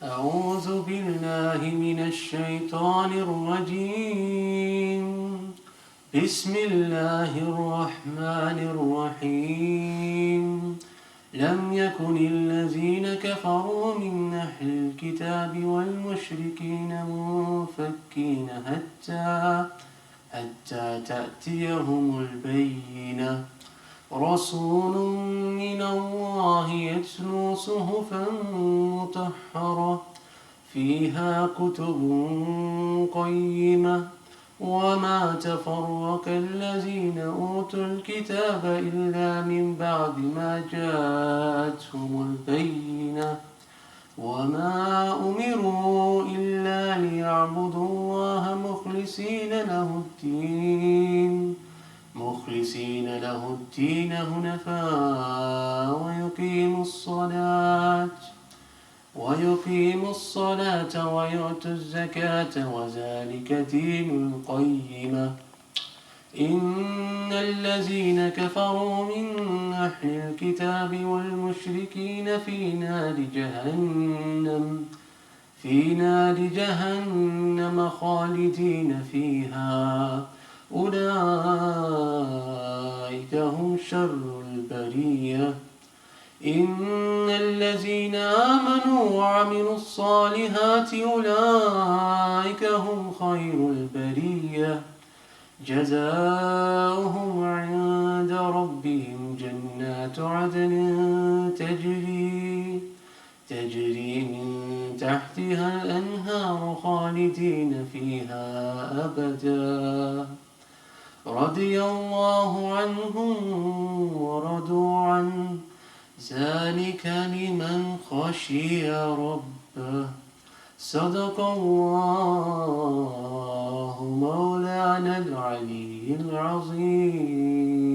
أعوذ بالله من الشيطان الرجيم. بسم الله الرحمن الرحيم. لم يكن الذين كفروا من أهل الكتاب والمشركين منفكين حتى تأتيهم البينة. رسول من الله يتلو صحفا مطهرة فيها كتب قيمة وما تفرق الذين أوتوا الكتاب إلا من بعد ما جاءتهم البينة وما أمروا إلا ليعبدوا الله مخلصين له الدين هنفاء ويقيموا الصلاة ويؤتوا الزكاة وذلك دين القيمة. إن الذين كفروا من أهل الكتاب والمشركين في نار جهنم خالدين فيها أولئك هم شر البرية. إن الذين آمنوا وعملوا الصالحات أولئك هم خير البرية. جزاؤهم عند ربهم جنات عدن تجري من تحتها الأنهار خالدين فيها أبدا. رضي الله عنهم ورضوا عنه ذلك لمن خشي ربه. صدق الله مولانا العلي العظيم.